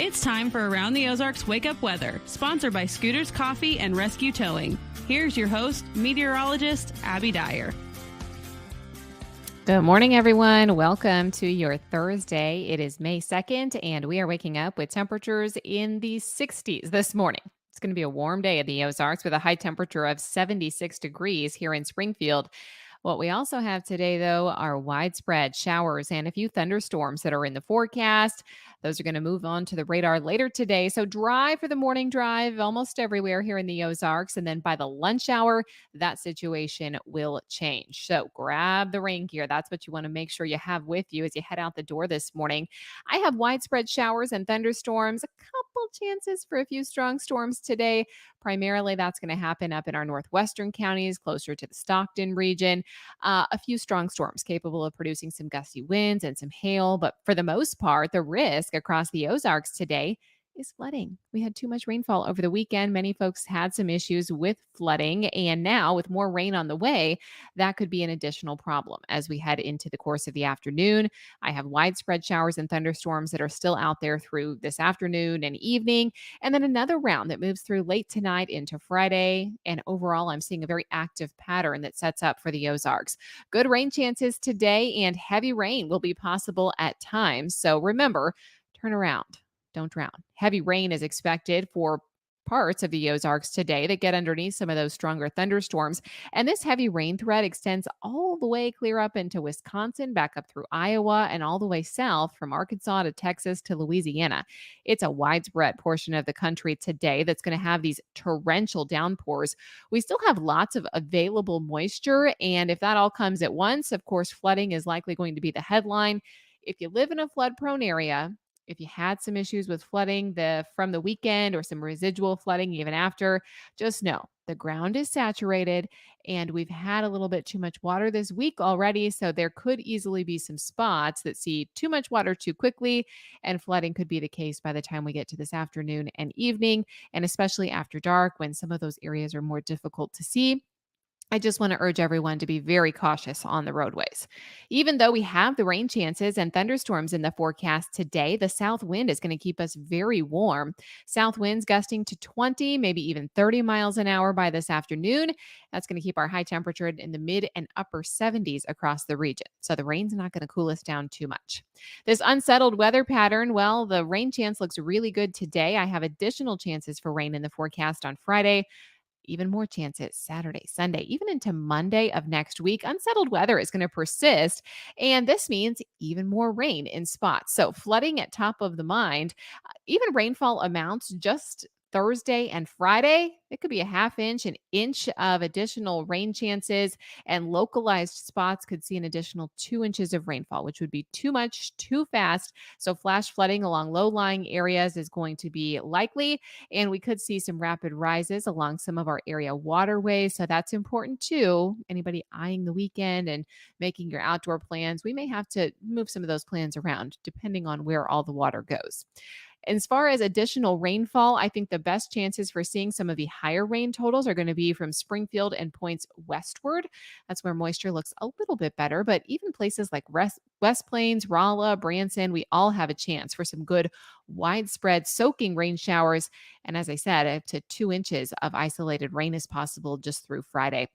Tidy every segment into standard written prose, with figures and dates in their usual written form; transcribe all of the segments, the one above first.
It's time for Around the Ozarks Wake Up Weather, sponsored by Scooters Coffee and Rescue Towing. Here's your host, meteorologist Abby Dyer. Good morning, everyone. Welcome to your Thursday. It is May 2nd, and we are waking up with temperatures in the 60s this morning. It's going to be a warm day in the Ozarks with a high temperature of 76 degrees here in Springfield. What we also have today, though, are widespread showers and a few thunderstorms that are in the forecast. Those are going to move on to the radar later today. So dry for the morning drive almost everywhere here in the Ozarks. And then by the lunch hour, that situation will change. So grab the rain gear. That's what you want to make sure you have with you as you head out the door this morning. I have widespread showers and thunderstorms, a couple chances for a few strong storms today. Primarily, that's going to happen up in our northwestern counties, closer to the Stockton region. A few strong storms capable of producing some gusty winds and some hail. But for the most part, the risk across the Ozarks today is flooding. We had too much rainfall over the weekend. Many folks had some issues with flooding. And now with more rain on the way, that could be an additional problem as we head into the course of the afternoon. I have widespread showers and thunderstorms that are still out there through this afternoon and evening. And then another round that moves through late tonight into Friday. And overall, I'm seeing a very active pattern that sets up for the Ozarks. Good rain chances today, and heavy rain will be possible at times. So remember, turn around. Don't drown. Heavy rain is expected for parts of the Ozarks today that get underneath some of those stronger thunderstorms. And this heavy rain threat extends all the way clear up into Wisconsin, back up through Iowa, and all the way south from Arkansas to Texas to Louisiana. It's a widespread portion of the country today that's going to have these torrential downpours. We still have lots of available moisture. And if that all comes at once, of course, flooding is likely going to be the headline. If you live in a flood-prone area, if you had some issues with flooding from the weekend or some residual flooding even after, just know the ground is saturated and we've had a little bit too much water this week already. So there could easily be some spots that see too much water too quickly, and flooding could be the case by the time we get to this afternoon and evening, and especially after dark when some of those areas are more difficult to see. I just want to urge everyone to be very cautious on the roadways. Even though we have the rain chances and thunderstorms in the forecast today, the south wind is going to keep us very warm. South winds gusting to 20, maybe even 30 miles an hour by this afternoon. That's going to keep our high temperature in the mid and upper 70s across the region. So the rain's not going to cool us down too much. This unsettled weather pattern, well, the rain chance looks really good today. I have additional chances for rain in the forecast on Friday. Even more chances Saturday, Sunday, even into Monday of next week. Unsettled weather is going to persist, and this means even more rain in spots. So flooding at top of the mind. Even rainfall amounts just Thursday and Friday, it could be a half inch, an inch of additional rain chances, and localized spots could see an additional 2 inches of rainfall, which would be too much, too fast. So flash flooding along low-lying areas is going to be likely, and we could see some rapid rises along some of our area waterways. So that's important too. Anybody eyeing the weekend and making your outdoor plans, we may have to move some of those plans around depending on where all the water goes. As far as additional rainfall, I think the best chances for seeing some of the higher rain totals are going to be from Springfield and points westward. That's where moisture looks a little bit better, but even places like West Plains, Rolla, Branson, we all have a chance for some good widespread soaking rain showers. And as I said, up to 2 inches of isolated rain is possible just through Friday.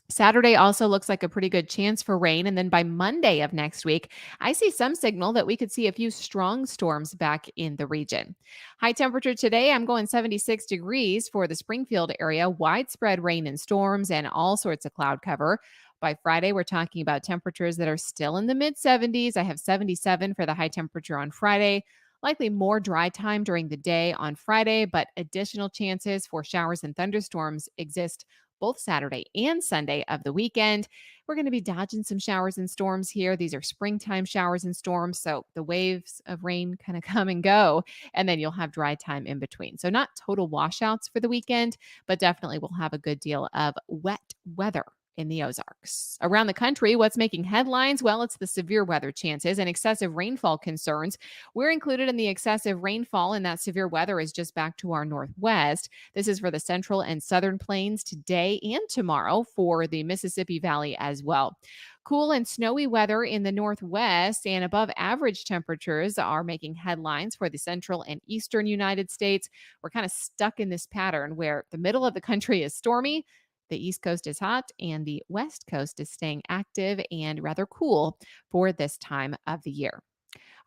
Saturday also looks like a pretty good chance for rain. And then by Monday of next week, I see some signal that we could see a few strong storms back in the region. High temperature today, I'm going 76 degrees for the Springfield area, widespread rain and storms and all sorts of cloud cover. By Friday, we're talking about temperatures that are still in the mid 70s. I have 77 for the high temperature on Friday. Likely more dry time during the day on Friday, but additional chances for showers and thunderstorms exist both Saturday and Sunday of the weekend. We're going to be dodging some showers and storms here. These are springtime showers and storms, so the waves of rain kind of come and go, and then you'll have dry time in between. So not total washouts for the weekend, but definitely we'll have a good deal of wet weather in the Ozarks. Around the country, what's making headlines? Well, it's the severe weather chances and excessive rainfall concerns. We're included in the excessive rainfall, and that severe weather is just back to our northwest. This is for the central and southern plains today and tomorrow, for the Mississippi Valley as well. Cool and snowy weather in the Northwest and above average temperatures are making headlines for the central and eastern United States. We're kind of stuck in this pattern where the middle of the country is stormy, the East Coast is hot, and the West Coast is staying active and rather cool for this time of the year.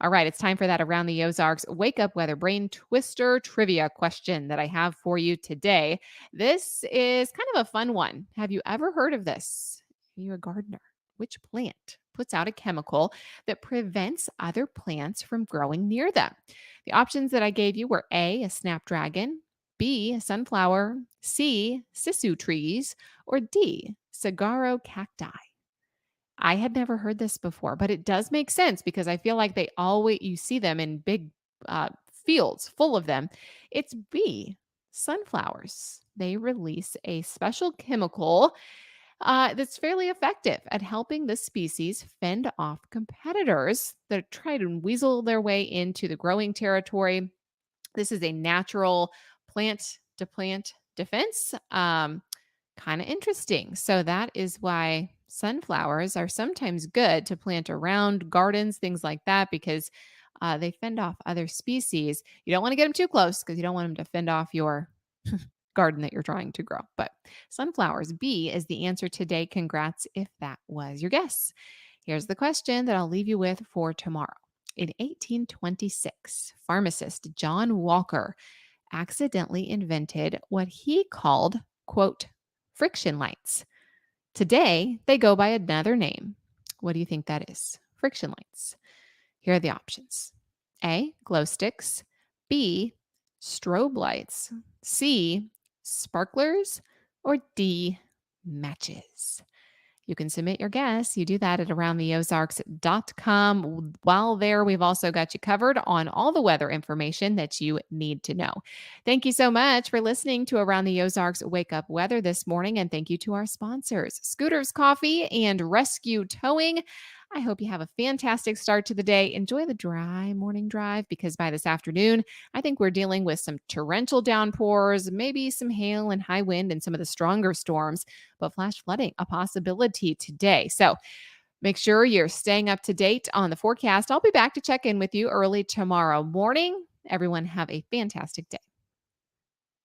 All right, it's time for that Around the Ozarks Wake Up Weather Brain Twister trivia question that I have for you today. This is kind of a fun one. Have you ever heard of this? Are you a gardener? Which plant puts out a chemical that prevents other plants from growing near them? The options that I gave you were A, snapdragon, B, sunflower, C, sisu trees, or D, saguaro cacti. I had never heard this before, but it does make sense because I feel like they always you see them in big uh, fields full of them. It's B, sunflowers. They release a special chemical that's fairly effective at helping the species fend off competitors that try to weasel their way into the growing territory. This is a natural plant to plant defense. Kind of interesting. So that is why sunflowers are sometimes good to plant around gardens, things like that, because they fend off other species. You don't want to get them too close because you don't want them to fend off your garden that you're trying to grow. But sunflowers, B, is the answer today. Congrats if that was your guess. Here's the question that I'll leave you with for tomorrow. In 1826, pharmacist John Walker accidentally invented what he called, quote, friction lights. Today, they go by another name. What do you think that is? Friction lights. Here are the options. A, glow sticks. B, strobe lights. C, sparklers. Or D, matches. You can submit your guess. You do that at aroundtheozarks.com. While there, we've also got you covered on all the weather information that you need to know. Thank you so much for listening to Around the Ozarks Wake Up Weather this morning. And thank you to our sponsors, Scooters Coffee and Rescue Towing. I hope you have a fantastic start to the day. Enjoy the dry morning drive because by this afternoon, I think we're dealing with some torrential downpours, maybe some hail and high wind and some of the stronger storms, but flash flooding a possibility today. So make sure you're staying up to date on the forecast. I'll be back to check in with you early tomorrow morning. Everyone have a fantastic day.